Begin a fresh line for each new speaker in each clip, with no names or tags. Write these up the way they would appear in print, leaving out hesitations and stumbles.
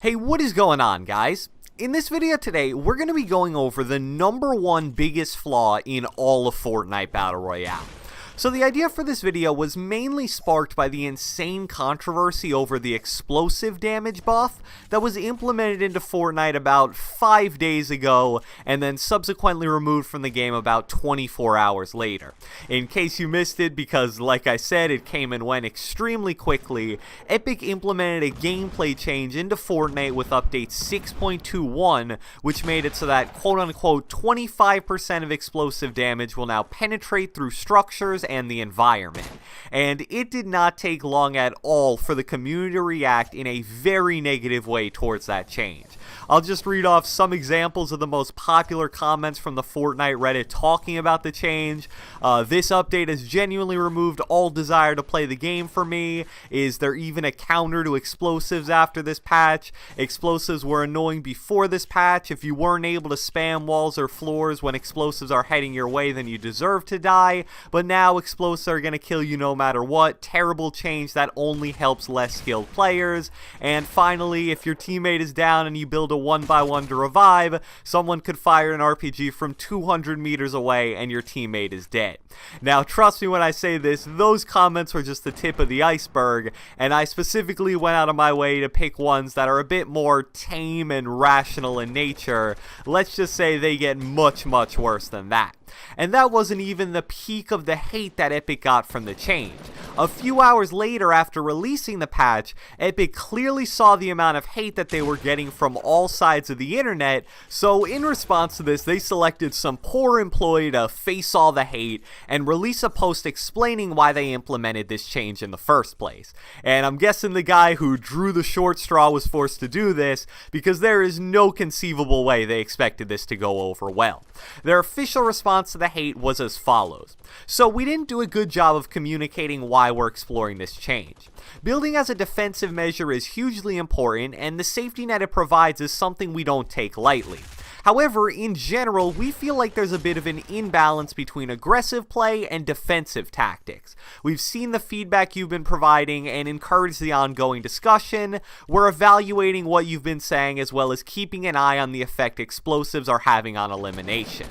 Hey, what is going on, guys? In this video today, we're going to be going over the #1 biggest flaw in all of Fortnite Battle Royale. So the idea for this video was mainly sparked by the insane controversy over the explosive damage buff that was implemented into Fortnite about 5 days ago and then subsequently removed from the game about 24 hours later. In case you missed it, because like I said, it came and went extremely quickly, Epic implemented a gameplay change into Fortnite with update 6.21, which made it so that quote-unquote 25% of explosive damage will now penetrate through structures and the environment. And it did not take long at all for the community to react in a very negative way towards that change. I'll just read off some examples of the most popular comments from the Fortnite Reddit talking about the change. This update has genuinely removed all desire to play the game for me. Is there even a counter to explosives after this patch? Explosives were annoying before this patch. If you weren't able to spam walls or floors when explosives are heading your way, then you deserve to die. But now explosives are going to kill you no matter what. Terrible change that only helps less skilled players. And finally, if your teammate is down and you build a 1x1 to revive, someone could fire an RPG from 200 meters away and your teammate is dead. Now trust me when I say this, those comments were just the tip of the iceberg, and I specifically went out of my way to pick ones that are a bit more tame and rational in nature. Let's just say they get much worse than that. And that wasn't even the peak of the hate that Epic got from the change. A few hours later, after releasing the patch, Epic clearly saw the amount of hate that they were getting from all sides of the internet, so in response to this, they selected some poor employee to face all the hate and release a post explaining why they implemented this change in the first place. And I'm guessing the guy who drew the short straw was forced to do this because there is no conceivable way they expected this to go over well. Their official response to the hate was as follows. So we didn't do a good job of communicating why we're exploring this change. Building as a defensive measure is hugely important, and the safety net it provides is something we don't take lightly. However, in general, we feel like there's a bit of an imbalance between aggressive play and defensive tactics. We've seen the feedback you've been providing and encouraged the ongoing discussion. We're evaluating what you've been saying as well as keeping an eye on the effect explosives are having on elimination.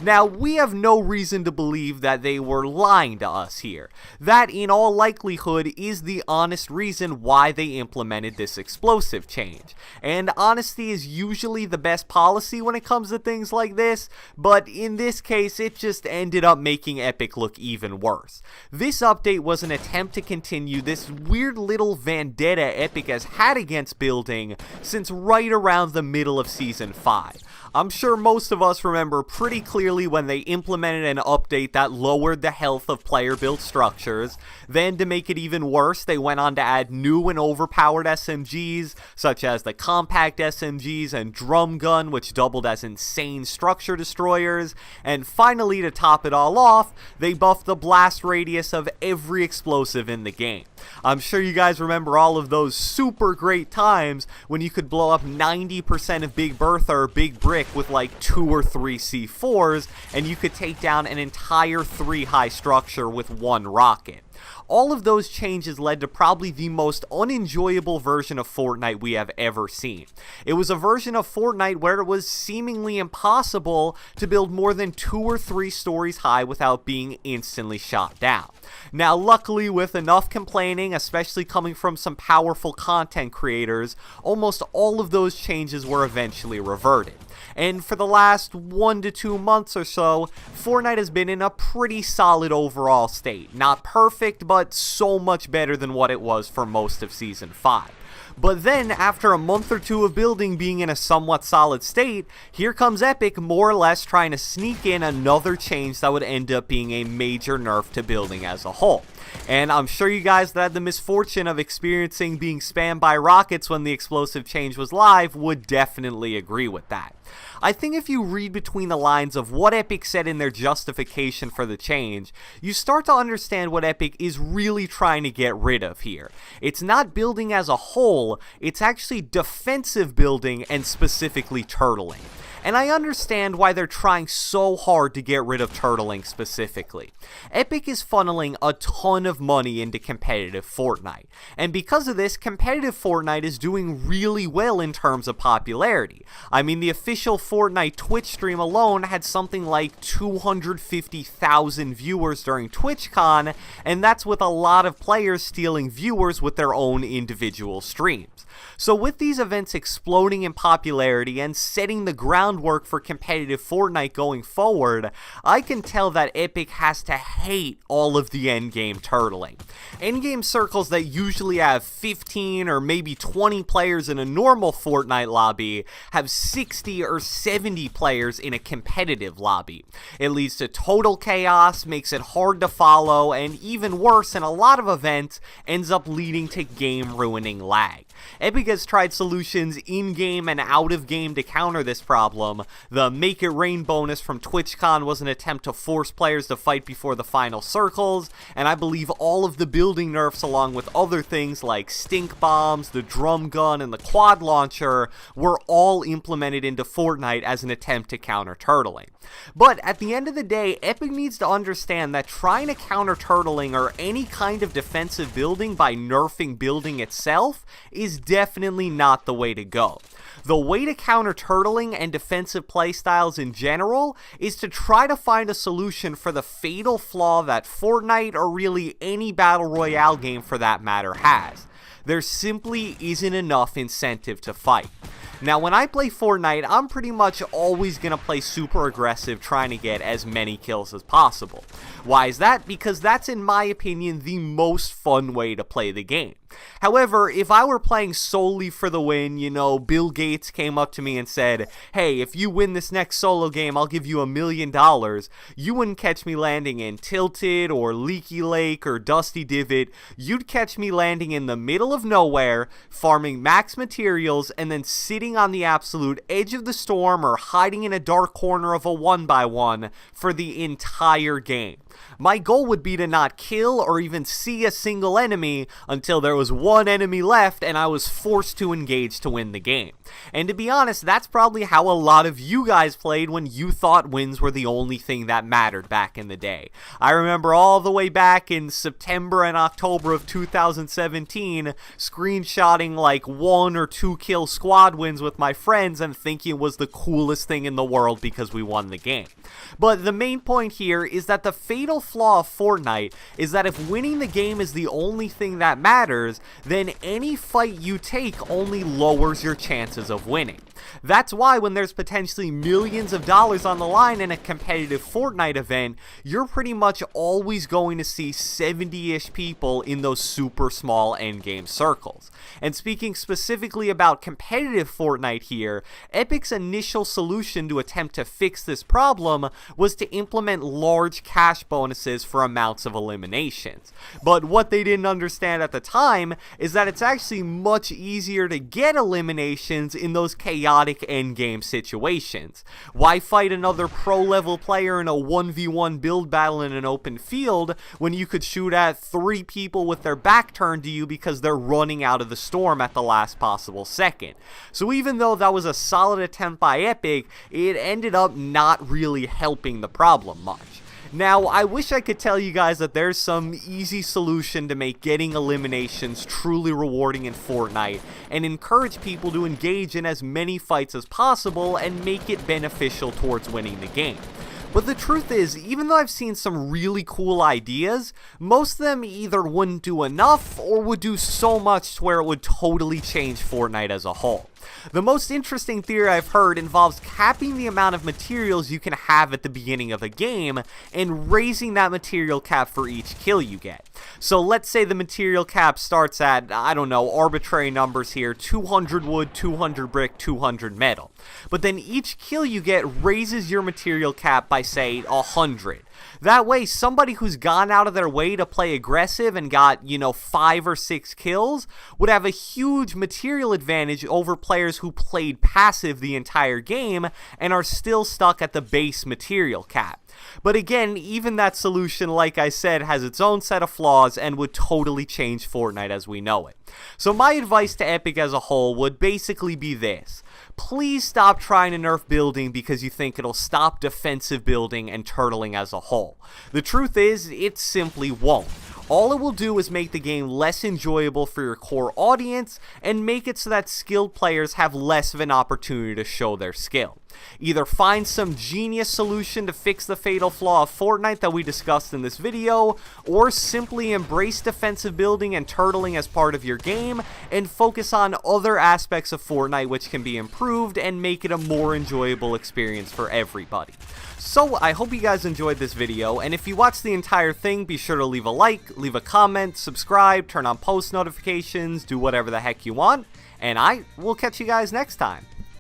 Now, we have no reason to believe that they were lying to us here. That, in all likelihood, is the honest reason why they implemented this explosive change. And honesty is usually the best policy when it comes to things like this, but in this case, it just ended up making Epic look even worse. This update was an attempt to continue this weird little vendetta Epic has had against building since right around the middle of Season 5. I'm sure most of us remember pretty clearly when they implemented an update that lowered the health of player-built structures. Then, to make it even worse, they went on to add new and overpowered SMGs, such as the compact SMGs and drum gun, which doubled as insane structure destroyers. And finally, to top it all off, they buffed the blast radius of every explosive in the game. I'm sure you guys remember all of those super great times when you could blow up 90% of Big Bertha or Big Brick with like 2 or 3 C4s, and you could take down an entire 3 high structure with 1 rocket. All of those changes led to probably the most unenjoyable version of Fortnite we have ever seen. It was a version of Fortnite where it was seemingly impossible to build more than 2 or 3 stories high without being instantly shot down. Now, luckily, with enough complaining, especially coming from some powerful content creators, almost all of those changes were eventually reverted. And for the last 1 to 2 months or so, Fortnite has been in a pretty solid overall state. Not perfect, but so much better than what it was for most of Season 5. But then, after a month or 2 of building being in a somewhat solid state, here comes Epic more or less trying to sneak in another change that would end up being a major nerf to building as a whole. And I'm sure you guys that had the misfortune of experiencing being spammed by rockets when the explosive change was live would definitely agree with that. I think if you read between the lines of what Epic said in their justification for the change, you start to understand what Epic is really trying to get rid of here. It's not building as a whole, it's actually defensive building and specifically turtling. and I understand why they're trying so hard to get rid of turtling specifically. Epic is funneling a ton of money into competitive Fortnite, and because of this, competitive Fortnite is doing really well in terms of popularity. I mean, the official Fortnite Twitch stream alone had something like 250,000 viewers during TwitchCon, and that's with a lot of players stealing viewers with their own individual streams. So with these events exploding in popularity and setting the groundwork for competitive Fortnite going forward, I can tell that Epic has to hate all of the endgame turtling. Endgame circles that usually have 15 or maybe 20 players in a normal Fortnite lobby have 60 or 70 players in a competitive lobby. It leads to total chaos, makes it hard to follow, and even worse, in a lot of events, ends up leading to game-ruining lag. Epic has tried solutions in-game and out-of-game to counter this problem. The Make It Rain bonus from TwitchCon was an attempt to force players to fight before the final circles, and I believe all of the building nerfs along with other things like stink bombs, the drum gun, and the quad launcher were all implemented into Fortnite as an attempt to counter turtling. But at the end of the day, Epic needs to understand that trying to counter turtling or any kind of defensive building by nerfing building itself is definitely not the way to go. The way to counter turtling and defensive playstyles in general is to try to find a solution for the fatal flaw that Fortnite, or really any Battle Royale game for that matter, has. There simply isn't enough incentive to fight. Now, when I play Fortnite, I'm pretty much always going to play super aggressive, trying to get as many kills as possible. Why is that? Because that's, in my opinion, the most fun way to play the game. However, if I were playing solely for the win, you know, Bill Gates came up to me and said, hey, if you win this next solo game, I'll give you $1 million, you wouldn't catch me landing in Tilted or Leaky Lake or Dusty Divot. You'd catch me landing in the middle of nowhere, farming max materials, and then sitting on the absolute edge of the storm or hiding in a dark corner of a 1x1 for the entire game. My goal would be to not kill or even see a single enemy until there was one enemy left and I was forced to engage to win the game. And to be honest, that's probably how a lot of you guys played when you thought wins were the only thing that mattered back in the day. I remember all the way back in September and October of 2017, screenshotting like 1 or 2 kill squad wins with my friends and thinking it was the coolest thing in the world because we won the game. But the main point here is that the fatal flaw of Fortnite is that if winning the game is the only thing that matters, then any fight you take only lowers your chances of winning. That's why when there's potentially millions of dollars on the line in a competitive Fortnite event, you're pretty much always going to see 70-ish people in those super small endgame circles. And speaking specifically about competitive Fortnite here, Epic's initial solution to attempt to fix this problem was to implement large cash bonuses for amounts of eliminations. But what they didn't understand at the time is that it's actually much easier to get eliminations in those chaotic endgame situations. Why fight another pro-level player in a 1v1 build battle in an open field when you could shoot at 3 people with their back turned to you because they're running out of the storm at the last possible second? So even though that was a solid attempt by Epic, it ended up not really helping the problem much. Now, I wish I could tell you guys that there's some easy solution to make getting eliminations truly rewarding in Fortnite and encourage people to engage in as many fights as possible and make it beneficial towards winning the game. But the truth is, even though I've seen some really cool ideas, most of them either wouldn't do enough or would do so much to where it would totally change Fortnite as a whole. The most interesting theory I've heard involves capping the amount of materials you can have at the beginning of a game and raising that material cap for each kill you get. So let's say the material cap starts at, I don't know, arbitrary numbers here, 200 wood, 200 brick, 200 metal. But then each kill you get raises your material cap by, say, 100. That way, somebody who's gone out of their way to play aggressive and got, 5 or 6 kills would have a huge material advantage over players who played passive the entire game and are still stuck at the base material cap. But again, even that solution, like I said, has its own set of flaws and would totally change Fortnite as we know it. So my advice to Epic as a whole would basically be this. Please stop trying to nerf building because you think it'll stop defensive building and turtling as a whole. The truth is, it simply won't. All it will do is make the game less enjoyable for your core audience and make it so that skilled players have less of an opportunity to show their skill. Either find some genius solution to fix the fatal flaw of Fortnite that we discussed in this video, or simply embrace defensive building and turtling as part of your game and focus on other aspects of Fortnite which can be improved and make it a more enjoyable experience for everybody. So I hope you guys enjoyed this video, and if you watched the entire thing, be sure to leave a like, leave a comment, subscribe, turn on post notifications, do whatever the heck you want, and I will catch you guys next time.